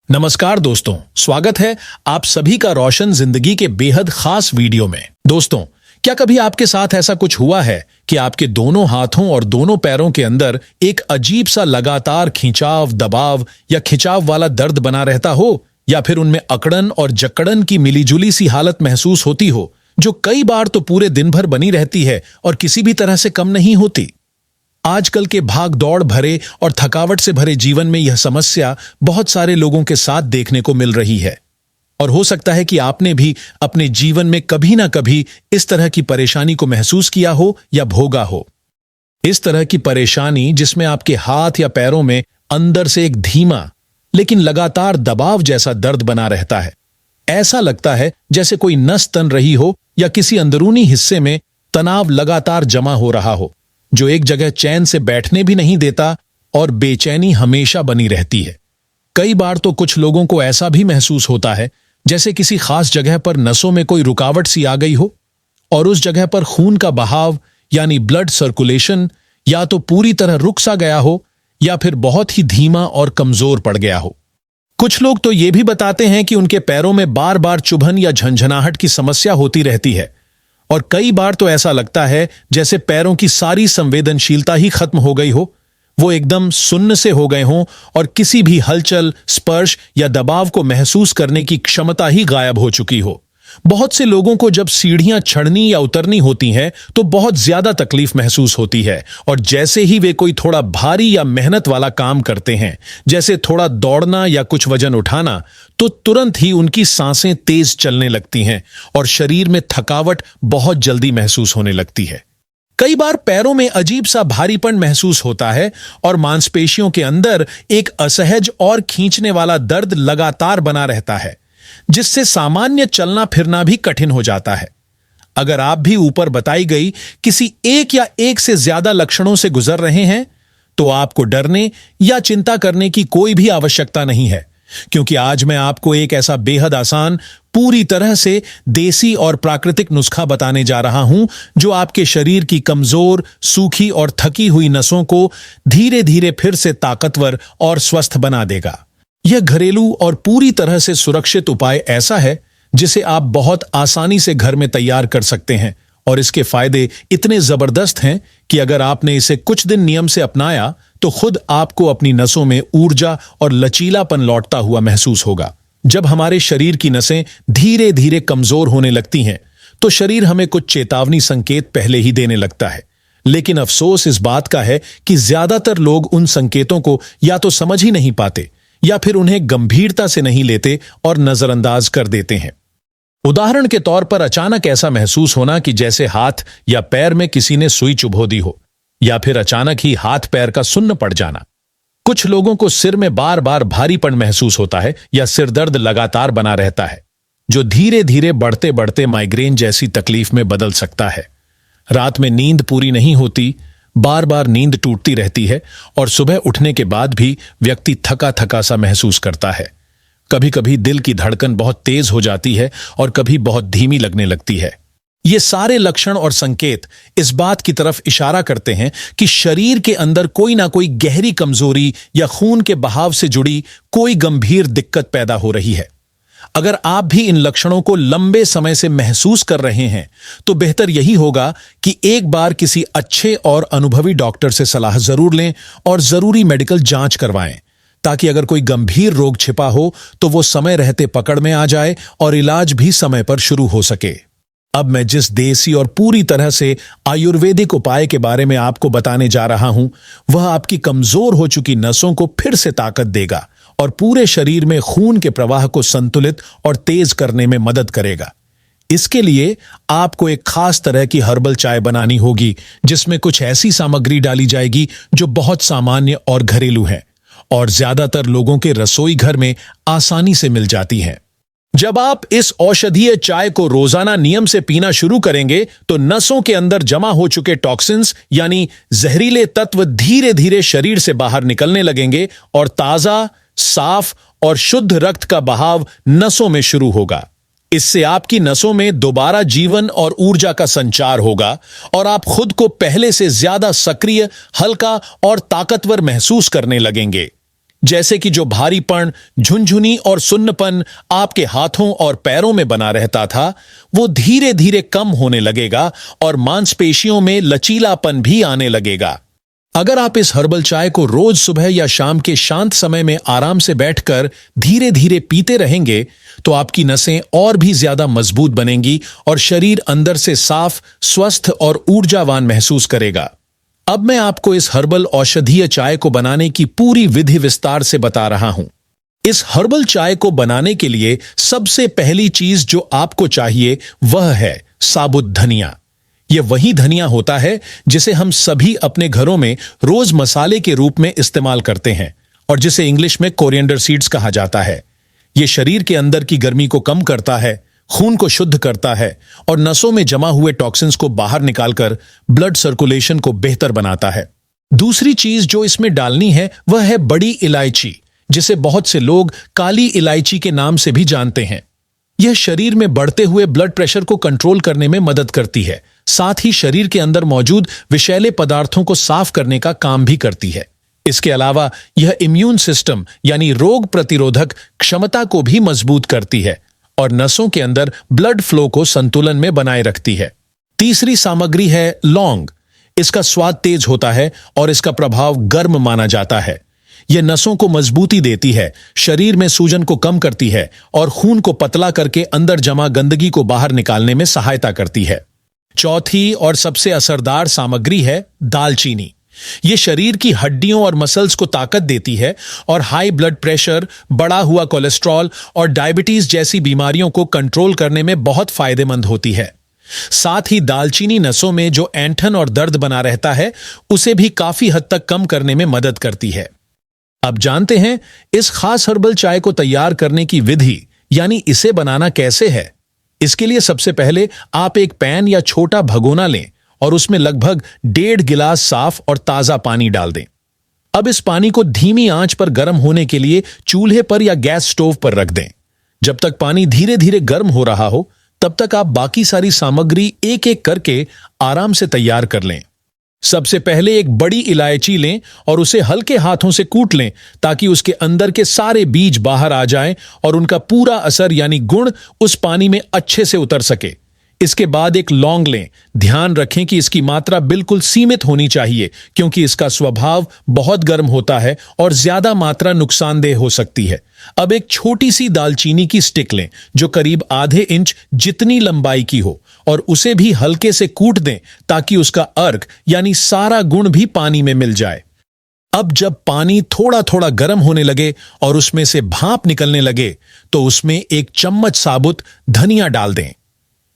नमस्कार दोस्तों, स्वागत है आप सभी का रोशन जिंदगी के बेहद खास वीडियो में। दोस्तों, क्या कभी आपके साथ ऐसा कुछ हुआ है कि आपके दोनों हाथों और दोनों पैरों के अंदर एक अजीब सा लगातार खिंचाव, दबाव या खिंचाव वाला दर्द बना रहता हो, या फिर उनमें अकड़न और जकड़न की मिलीजुली सी हालत महसूस होती हो, जो कई बार तो पूरे दिन भर बनी रहती है और किसी भी तरह से कम नहीं होती। आजकल के भाग दौड़ भरे और थकावट से भरे जीवन में यह समस्या बहुत सारे लोगों के साथ देखने को मिल रही है, और हो सकता है कि आपने भी अपने जीवन में कभी ना कभी इस तरह की परेशानी को महसूस किया हो या भोगा हो। इस तरह की परेशानी जिसमें आपके हाथ या पैरों में अंदर से एक धीमा लेकिन लगातार दबाव जैसा दर्द बना रहता है। ऐसा लगता है जैसे कोई नस तन रही हो या किसी अंदरूनी हिस्से में तनाव लगातार जमा हो रहा हो, जो एक जगह चैन से बैठने भी नहीं देता और बेचैनी हमेशा बनी रहती है। कई बार तो कुछ लोगों को ऐसा भी महसूस होता है जैसे किसी खास जगह पर नसों में कोई रुकावट सी आ गई हो और उस जगह पर खून का बहाव यानी ब्लड सर्कुलेशन या तो पूरी तरह रुक सा गया हो या फिर बहुत ही धीमा और कमजोर पड़ गया हो। कुछ लोग तो ये भी बताते हैं कि उनके पैरों में बार बार चुभन या झंझनाहट की समस्या होती रहती है, और कई बार तो ऐसा लगता है जैसे पैरों की सारी संवेदनशीलता ही खत्म हो गई हो, वो एकदम सुन्न से हो गए हों और किसी भी हलचल, स्पर्श या दबाव को महसूस करने की क्षमता ही गायब हो चुकी हो। बहुत से लोगों को जब सीढ़ियां चढ़नी या उतरनी होती हैं तो बहुत ज्यादा तकलीफ महसूस होती है, और जैसे ही वे कोई थोड़ा भारी या मेहनत वाला काम करते हैं, जैसे थोड़ा दौड़ना या कुछ वजन उठाना, तो तुरंत ही उनकी सांसें तेज चलने लगती हैं और शरीर में थकावट बहुत जल्दी महसूस होने लगती है। कई बार पैरों में अजीब सा भारीपन महसूस होता है और मांसपेशियों के अंदर एक असहज और खींचने वाला दर्द लगातार बना रहता है, जिससे सामान्य चलना फिरना भी कठिन हो जाता है। अगर आप भी ऊपर बताई गई किसी एक या एक से ज्यादा लक्षणों से गुजर रहे हैं, तो आपको डरने या चिंता करने की कोई भी आवश्यकता नहीं है, क्योंकि आज मैं आपको एक ऐसा बेहद आसान, पूरी तरह से देसी और प्राकृतिक नुस्खा बताने जा रहा हूं, जो आपके शरीर की कमजोर, सूखी और थकी हुई नसों को धीरे धीरे फिर से ताकतवर और स्वस्थ बना देगा। यह घरेलू और पूरी तरह से सुरक्षित उपाय ऐसा है जिसे आप बहुत आसानी से घर में तैयार कर सकते हैं, और इसके फायदे इतने जबरदस्त हैं कि अगर आपने इसे कुछ दिन नियम से अपनाया तो खुद आपको अपनी नसों में ऊर्जा और लचीलापन लौटता हुआ महसूस होगा। जब हमारे शरीर की नसें धीरे धीरे कमजोर होने लगती हैं तो शरीर हमें कुछ चेतावनी संकेत पहले ही देने लगता है, लेकिन अफसोस इस बात का है कि ज्यादातर लोग उन संकेतों को या तो समझ ही नहीं पाते या फिर उन्हें गंभीरता से नहीं लेते और नजरअंदाज कर देते हैं। उदाहरण के तौर पर अचानक ऐसा महसूस होना कि जैसे हाथ या पैर में किसी ने सुई चुभो दी हो, या फिर अचानक ही हाथ पैर का सुन्न पड़ जाना। कुछ लोगों को सिर में बार बार भारीपन महसूस होता है या सिर दर्द लगातार बना रहता है, जो धीरे धीरे बढ़ते बढ़ते माइग्रेन जैसी तकलीफ में बदल सकता है। रात में नींद पूरी नहीं होती, बार बार नींद टूटती रहती है और सुबह उठने के बाद भी व्यक्ति थका थका सा महसूस करता है। कभी कभी दिल की धड़कन बहुत तेज हो जाती है और कभी बहुत धीमी लगने लगती है। ये सारे लक्षण और संकेत इस बात की तरफ इशारा करते हैं कि शरीर के अंदर कोई ना कोई गहरी कमजोरी या खून के बहाव से जुड़ी कोई गंभीर दिक्कत पैदा हो रही है। अगर आप भी इन लक्षणों को लंबे समय से महसूस कर रहे हैं तो बेहतर यही होगा कि एक बार किसी अच्छे और अनुभवी डॉक्टर से सलाह जरूर लें और जरूरी मेडिकल जांच करवाएं, ताकि अगर कोई गंभीर रोग छिपा हो तो वो समय रहते पकड़ में आ जाए और इलाज भी समय पर शुरू हो सके। अब मैं जिस देसी और पूरी तरह से आयुर्वेदिक उपाय के बारे में आपको बताने जा रहा हूं, वह आपकी कमजोर हो चुकी नसों को फिर से ताकत देगा और पूरे शरीर में खून के प्रवाह को संतुलित और तेज करने में मदद करेगा। इसके लिए आपको एक खास तरह की हर्बल चाय बनानी होगी, जिसमें कुछ ऐसी सामग्री डाली जाएगी जो बहुत सामान्य और घरेलू है और ज्यादातर लोगों के रसोई घर में आसानी से मिल जाती है। जब आप इस औषधीय चाय को रोजाना नियम से पीना शुरू करेंगे तो नसों के अंदर जमा हो चुके टॉक्सिन्स यानी जहरीले तत्व धीरे धीरे शरीर से बाहर निकलने लगेंगे और ताजा, साफ और शुद्ध रक्त का बहाव नसों में शुरू होगा। इससे आपकी नसों में दोबारा जीवन और ऊर्जा का संचार होगा और आप खुद को पहले से ज्यादा सक्रिय, हल्का और ताकतवर महसूस करने लगेंगे। जैसे कि जो भारीपन, झुनझुनी और सुन्नपन आपके हाथों और पैरों में बना रहता था, वो धीरे धीरे कम होने लगेगा और मांसपेशियों में लचीलापन भी आने लगेगा। अगर आप इस हर्बल चाय को रोज सुबह या शाम के शांत समय में आराम से बैठकर धीरे धीरे पीते रहेंगे, तो आपकी नसें और भी ज्यादा मजबूत बनेंगी और शरीर अंदर से साफ, स्वस्थ और ऊर्जावान महसूस करेगा। अब मैं आपको इस हर्बल औषधीय चाय को बनाने की पूरी विधि विस्तार से बता रहा हूं। इस हर्बल चाय को बनाने के लिए सबसे पहली चीज जो आपको चाहिए वह है साबुत धनिया। यह वही धनिया होता है जिसे हम सभी अपने घरों में रोज मसाले के रूप में इस्तेमाल करते हैं और जिसे इंग्लिश में कोरिएंडर सीड्स कहा जाता है। यह शरीर के अंदर की गर्मी को कम करता है, खून को शुद्ध करता है और नसों में जमा हुए टॉक्सिन्स को बाहर निकालकर ब्लड सर्कुलेशन को बेहतर बनाता है। दूसरी चीज जो इसमें डालनी है वह है बड़ी इलायची, जिसे बहुत से लोग काली इलायची के नाम से भी जानते हैं। यह शरीर में बढ़ते हुए ब्लड प्रेशर को कंट्रोल करने में मदद करती है, साथ ही शरीर के अंदर मौजूद विषैले पदार्थों को साफ करने का काम भी करती है। इसके अलावा यह इम्यून सिस्टम यानी रोग प्रतिरोधक क्षमता को भी मजबूत करती है और नसों के अंदर ब्लड फ्लो को संतुलन में बनाए रखती है। तीसरी सामग्री है लौंग। इसका स्वाद तेज होता है और इसका प्रभाव गर्म माना जाता है। यह नसों को मजबूती देती है, शरीर में सूजन को कम करती है और खून को पतला करके अंदर जमा गंदगी को बाहर निकालने में सहायता करती है। चौथी और सबसे असरदार सामग्री है दालचीनी। यह शरीर की हड्डियों और मसल्स को ताकत देती है और हाई ब्लड प्रेशर, बढ़ा हुआ कोलेस्ट्रॉल और डायबिटीज जैसी बीमारियों को कंट्रोल करने में बहुत फायदेमंद होती है। साथ ही दालचीनी नसों में जो ऐंठन और दर्द बना रहता है उसे भी काफी हद तक कम करने में मदद करती है। अब जानते हैं इस खास हर्बल चाय को तैयार करने की विधि, यानी इसे बनाना कैसे है। इसके लिए सबसे पहले आप एक पैन या छोटा भगोना लें और उसमें लगभग 1.5 गिलास साफ और ताजा पानी डाल दें। अब इस पानी को धीमी आंच पर गर्म होने के लिए चूल्हे पर या गैस स्टोव पर रख दें। जब तक पानी धीरे धीरे गर्म हो रहा हो, तब तक आप बाकी सारी सामग्री एक एक करके आराम से तैयार कर लें। सबसे पहले एक बड़ी इलायची लें और उसे हल्के हाथों से कूट लें ताकि उसके अंदर के सारे बीज बाहर आ जाएं और उनका पूरा असर यानी गुण उस पानी में अच्छे से उतर सके। इसके बाद एक लौंग लें। ध्यान रखें कि इसकी मात्रा बिल्कुल सीमित होनी चाहिए क्योंकि इसका स्वभाव बहुत गर्म होता है और ज्यादा मात्रा नुकसानदेह हो सकती है। अब एक छोटी सी दालचीनी की स्टिक लें जो करीब आधे इंच जितनी लंबाई की हो और उसे भी हल्के से कूट दें ताकि उसका अर्क यानी सारा गुण भी पानी में मिल जाए। अब जब पानी थोड़ा थोड़ा गर्म होने लगे और उसमें से भाप निकलने लगे तो उसमें 1 चम्मच साबुत धनिया डाल दें।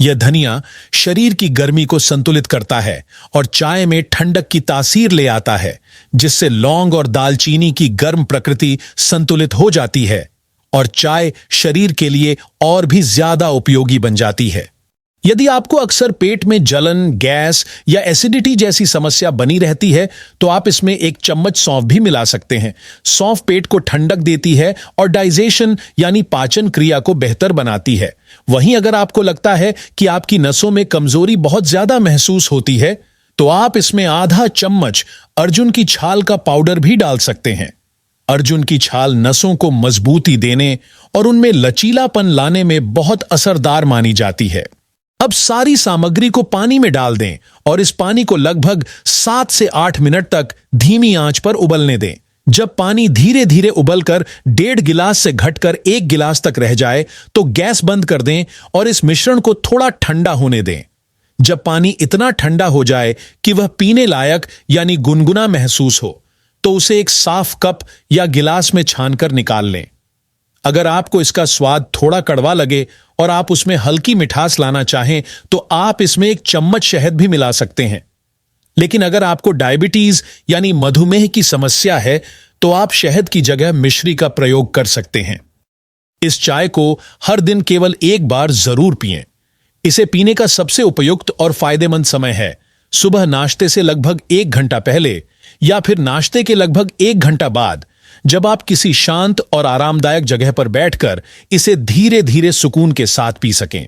यह धनिया शरीर की गर्मी को संतुलित करता है और चाय में ठंडक की तासीर ले आता है, जिससे लौंग और दालचीनी की गर्म प्रकृति संतुलित हो जाती है और चाय शरीर के लिए और भी ज्यादा उपयोगी बन जाती है। यदि आपको अक्सर पेट में जलन, गैस या एसिडिटी जैसी समस्या बनी रहती है तो आप इसमें 1 चम्मच सौंफ भी मिला सकते हैं। सौंफ पेट को ठंडक देती है और डाइजेशन यानी पाचन क्रिया को बेहतर बनाती है। वहीं अगर आपको लगता है कि आपकी नसों में कमजोरी बहुत ज्यादा महसूस होती है तो आप इसमें आधा चम्मच अर्जुन की छाल का पाउडर भी डाल सकते हैं। अर्जुन की छाल नसों को मजबूती देने और उनमें लचीलापन लाने में बहुत असरदार मानी जाती है। अब सारी सामग्री को पानी में डाल दें और इस पानी को लगभग 7 से 8 मिनट तक धीमी आंच पर उबलने दें। जब पानी धीरे धीरे उबलकर 1.5 गिलास से घटकर 1 गिलास तक रह जाए तो गैस बंद कर दें और इस मिश्रण को थोड़ा ठंडा होने दें। जब पानी इतना ठंडा हो जाए कि वह पीने लायक यानी गुनगुना महसूस हो तो उसे एक साफ कप या गिलास में छानकर निकाल लें। अगर आपको इसका स्वाद थोड़ा कड़वा लगे और आप उसमें हल्की मिठास लाना चाहें तो आप इसमें 1 चम्मच शहद भी मिला सकते हैं। लेकिन अगर आपको डायबिटीज यानी मधुमेह की समस्या है तो आप शहद की जगह मिश्री का प्रयोग कर सकते हैं। इस चाय को हर दिन केवल 1 बार जरूर पिएं। इसे पीने का सबसे उपयुक्त और फायदेमंद समय है सुबह नाश्ते से लगभग 1 घंटा पहले या फिर नाश्ते के लगभग 1 घंटा बाद, जब आप किसी शांत और आरामदायक जगह पर बैठकर इसे धीरे धीरे सुकून के साथ पी सकें।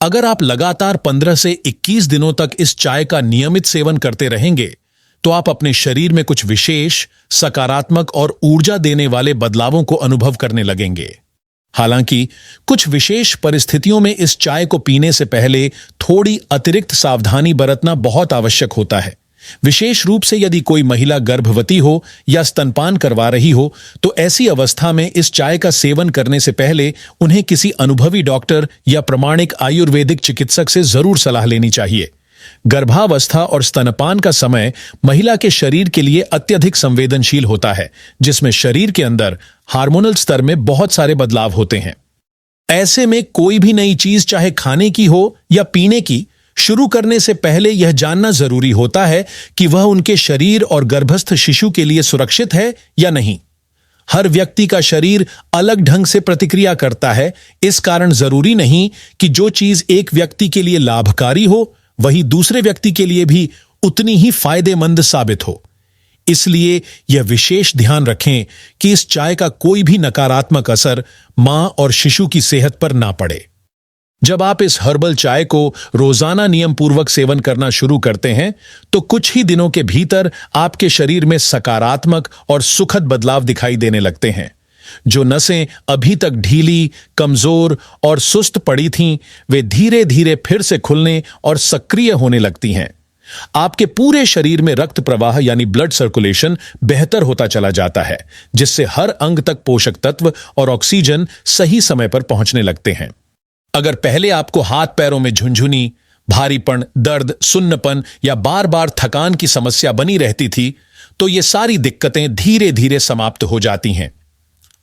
अगर आप लगातार 15 से 21 दिनों तक इस चाय का नियमित सेवन करते रहेंगे तो आप अपने शरीर में कुछ विशेष सकारात्मक और ऊर्जा देने वाले बदलावों को अनुभव करने लगेंगे। हालांकि कुछ विशेष परिस्थितियों में इस चाय को पीने से पहले थोड़ी अतिरिक्त सावधानी बरतना बहुत आवश्यक होता है। विशेष रूप से यदि कोई महिला गर्भवती हो या स्तनपान करवा रही हो, तो ऐसी अवस्था में इस चाय का सेवन करने से पहले उन्हें किसी अनुभवी डॉक्टर या प्रमाणिक आयुर्वेदिक चिकित्सक से जरूर सलाह लेनी चाहिए। गर्भावस्था और स्तनपान का समय महिला के शरीर के लिए अत्यधिक संवेदनशील होता है, जिसमें शरीर के अंदर हार्मोनल स्तर में बहुत सारे बदलाव होते हैं। ऐसे में कोई भी नई चीज, चाहे खाने की हो या पीने की, शुरू करने से पहले यह जानना जरूरी होता है कि वह उनके शरीर और गर्भस्थ शिशु के लिए सुरक्षित है या नहीं। हर व्यक्ति का शरीर अलग ढंग से प्रतिक्रिया करता है, इस कारण जरूरी नहीं कि जो चीज एक व्यक्ति के लिए लाभकारी हो वही दूसरे व्यक्ति के लिए भी उतनी ही फायदेमंद साबित हो। इसलिए यह विशेष ध्यान रखें कि इस चाय का कोई भी नकारात्मक असर मां और शिशु की सेहत पर ना पड़े। जब आप इस हर्बल चाय को रोजाना नियम पूर्वक सेवन करना शुरू करते हैं, तो कुछ ही दिनों के भीतर आपके शरीर में सकारात्मक और सुखद बदलाव दिखाई देने लगते हैं। जो नसें अभी तक ढीली, कमजोर और सुस्त पड़ी थीं, वे धीरे धीरे फिर से खुलने और सक्रिय होने लगती हैं। आपके पूरे शरीर में रक्त प्रवाह यानी ब्लड सर्कुलेशन बेहतर होता चला जाता है, जिससे हर अंग तक पोषक तत्व और ऑक्सीजन सही समय पर पहुंचने लगते हैं। अगर पहले आपको हाथ पैरों में झुनझुनी, भारीपन, दर्द, सुन्नपन या बार बार थकान की समस्या बनी रहती थी, तो ये सारी दिक्कतें धीरे धीरे समाप्त हो जाती हैं।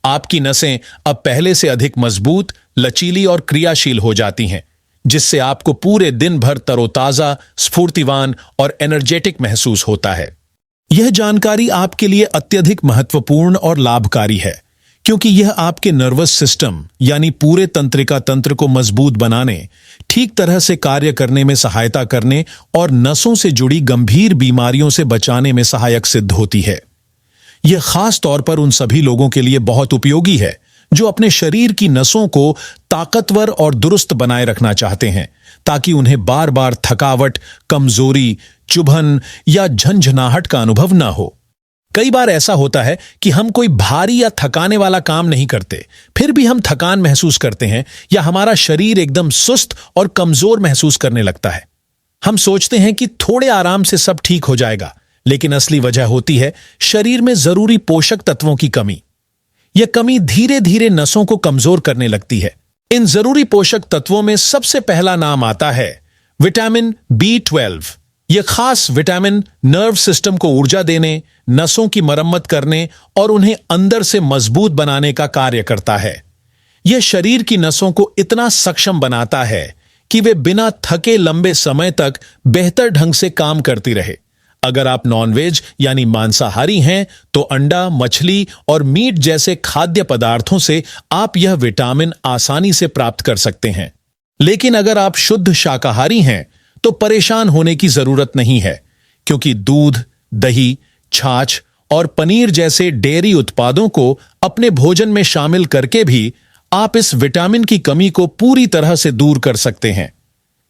आपकी नसें अब पहले से अधिक मजबूत, लचीली और क्रियाशील हो जाती हैं, जिससे आपको पूरे दिन भर तरोताजा, स्फूर्तिवान और एनर्जेटिक महसूस होता है। यह जानकारी आपके लिए अत्यधिक महत्वपूर्ण और लाभकारी है, क्योंकि यह आपके नर्वस सिस्टम यानी पूरे तंत्रिका तंत्र को मजबूत बनाने, ठीक तरह से कार्य करने में सहायता करने और नसों से जुड़ी गंभीर बीमारियों से बचाने में सहायक सिद्ध होती है। यह खास तौर पर उन सभी लोगों के लिए बहुत उपयोगी है जो अपने शरीर की नसों को ताकतवर और दुरुस्त बनाए रखना चाहते हैं, ताकि उन्हें बार बार थकावट, कमजोरी, चुभन या झंझनाहट का अनुभव न हो। कई बार ऐसा होता है कि हम कोई भारी या थकाने वाला काम नहीं करते, फिर भी हम थकान महसूस करते हैं या हमारा शरीर एकदम सुस्त और कमजोर महसूस करने लगता है। हम सोचते हैं कि थोड़े आराम से सब ठीक हो जाएगा, लेकिन असली वजह होती है शरीर में जरूरी पोषक तत्वों की कमी। यह कमी धीरे धीरे नसों को कमजोर करने लगती है। इन जरूरी पोषक तत्वों में सबसे पहला नाम आता है विटामिन B12। यह खास विटामिन नर्व सिस्टम को ऊर्जा देने, नसों की मरम्मत करने और उन्हें अंदर से मजबूत बनाने का कार्य करता है। यह शरीर की नसों को इतना सक्षम बनाता है कि वे बिना थके लंबे समय तक बेहतर ढंग से काम करती रहे। अगर आप नॉनवेज यानी मांसाहारी हैं, तो अंडा, मछली और मीट जैसे खाद्य पदार्थों से आप यह विटामिन आसानी से प्राप्त कर सकते हैं। लेकिन अगर आप शुद्ध शाकाहारी हैं, तो परेशान होने की जरूरत नहीं है, क्योंकि दूध, दही, छाछ और पनीर जैसे डेयरी उत्पादों को अपने भोजन में शामिल करके भी आप इस विटामिन की कमी को पूरी तरह से दूर कर सकते हैं।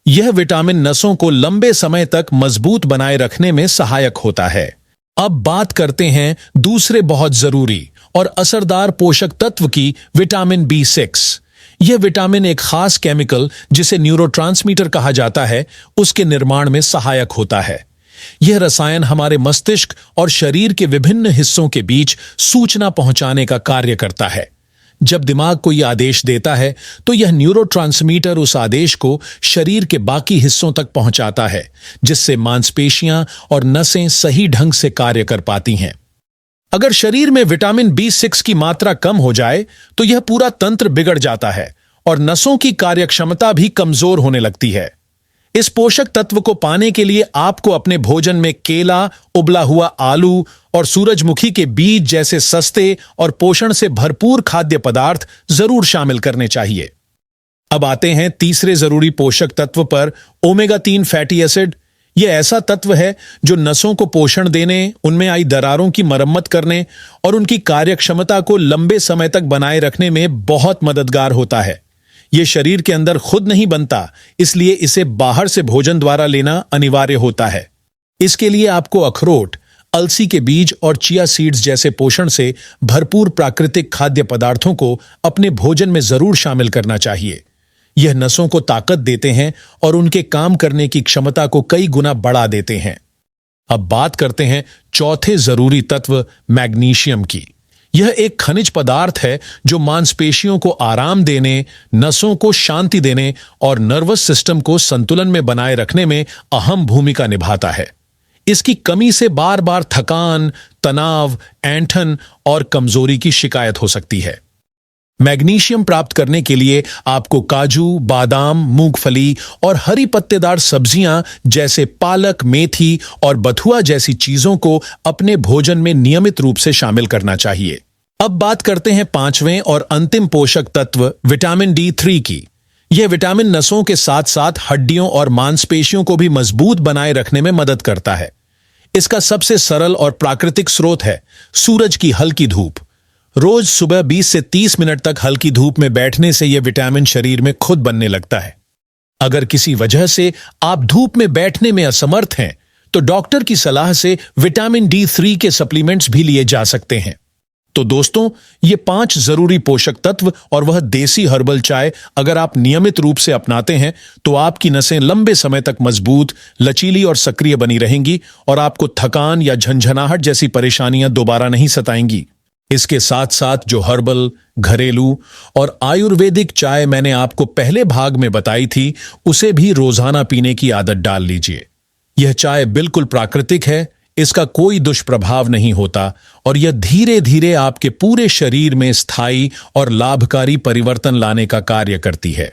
यह विटामिन नसों को लंबे समय तक मजबूत बनाए रखने में सहायक होता है। अब बात करते हैं दूसरे बहुत जरूरी और असरदार पोषक तत्व की, विटामिन B6। यह विटामिन एक खास केमिकल जिसे न्यूरोट्रांसमीटर कहा जाता है, उसके निर्माण में सहायक होता है। यह रसायन हमारे मस्तिष्क और शरीर के विभिन्न हिस्सों के बीच सूचना पहुंचाने का कार्य करता है। जब दिमाग कोई आदेश देता है, तो यह न्यूरोट्रांसमीटर उस आदेश को शरीर के बाकी हिस्सों तक पहुंचाता है, जिससे मांसपेशियां और नसें सही ढंग से कार्य कर पाती हैं। अगर शरीर में विटामिन B6 की मात्रा कम हो जाए, तो यह पूरा तंत्र बिगड़ जाता है और नसों की कार्यक्षमता भी कमजोर होने लगती है। इस पोषक तत्व को पाने के लिए आपको अपने भोजन में केला, उबला हुआ आलू और सूरजमुखी के बीज जैसे सस्ते और पोषण से भरपूर खाद्य पदार्थ जरूर शामिल करने चाहिए। अब आते हैं तीसरे जरूरी पोषक तत्व पर, ओमेगा 3 फैटी एसिड। यह ऐसा तत्व है जो नसों को पोषण देने, उनमें आई दरारों की मरम्मत करने और उनकी कार्यक्षमता को लंबे समय तक बनाए रखने में बहुत मददगार होता है। यह शरीर के अंदर खुद नहीं बनता, इसलिए इसे बाहर से भोजन द्वारा लेना अनिवार्य होता है। इसके लिए आपको अखरोट, अलसी के बीज और चिया सीड्स जैसे पोषण से भरपूर प्राकृतिक खाद्य पदार्थों को अपने भोजन में जरूर शामिल करना चाहिए। यह नसों को ताकत देते हैं और उनके काम करने की क्षमता को कई गुना बढ़ा देते हैं। अब बात करते हैं चौथे जरूरी तत्व मैग्नीशियम की। यह एक खनिज पदार्थ है जो मांसपेशियों को आराम देने, नसों को शांति देने और नर्वस सिस्टम को संतुलन में बनाए रखने में अहम भूमिका निभाता है। इसकी कमी से बार बार थकान, तनाव, ऐंठन और कमजोरी की शिकायत हो सकती है। मैग्नीशियम प्राप्त करने के लिए आपको काजू, बादाम, मूंगफली और हरी पत्तेदार सब्जियां जैसे पालक, मेथी और बथुआ जैसी चीजों को अपने भोजन में नियमित रूप से शामिल करना चाहिए। अब बात करते हैं पांचवें और अंतिम पोषक तत्व विटामिन D3 की। यह विटामिन नसों के साथ साथ हड्डियों और मांसपेशियों को भी मजबूत बनाए रखने में मदद करता है। इसका सबसे सरल और प्राकृतिक स्रोत है सूरज की हल्की धूप। रोज सुबह 20 से 30 मिनट तक हल्की धूप में बैठने से यह विटामिन शरीर में खुद बनने लगता है। अगर किसी वजह से आप धूप में बैठने में असमर्थ हैं, तो डॉक्टर की सलाह से विटामिन D3 के सप्लीमेंट्स भी लिए जा सकते हैं। तो दोस्तों, ये 5 जरूरी पोषक तत्व और वह देसी हर्बल चाय अगर आप नियमित रूप से अपनाते हैं तो आपकी नसें लंबे समय तक मजबूत, लचीली और सक्रिय बनी रहेंगी और आपको थकान या झंझनाहट जैसी परेशानियां दोबारा नहीं सताएंगी। इसके साथ साथ जो हर्बल, घरेलू और आयुर्वेदिक चाय मैंने आपको पहले भाग में बताई थी, उसे भी रोजाना पीने की आदत डाल लीजिए। यह चाय बिल्कुल प्राकृतिक है, इसका कोई दुष्प्रभाव नहीं होता और यह धीरे धीरे आपके पूरे शरीर में स्थायी और लाभकारी परिवर्तन लाने का कार्य करती है।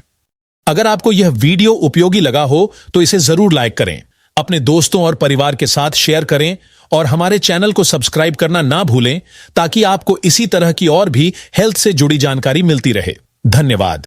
अगर आपको यह वीडियो उपयोगी लगा हो तो इसे जरूर लाइक करें, अपने दोस्तों और परिवार के साथ शेयर करें और हमारे चैनल को सब्सक्राइब करना ना भूलें ताकि आपको इसी तरह की और भी हेल्थ से जुड़ी जानकारी मिलती रहे। धन्यवाद।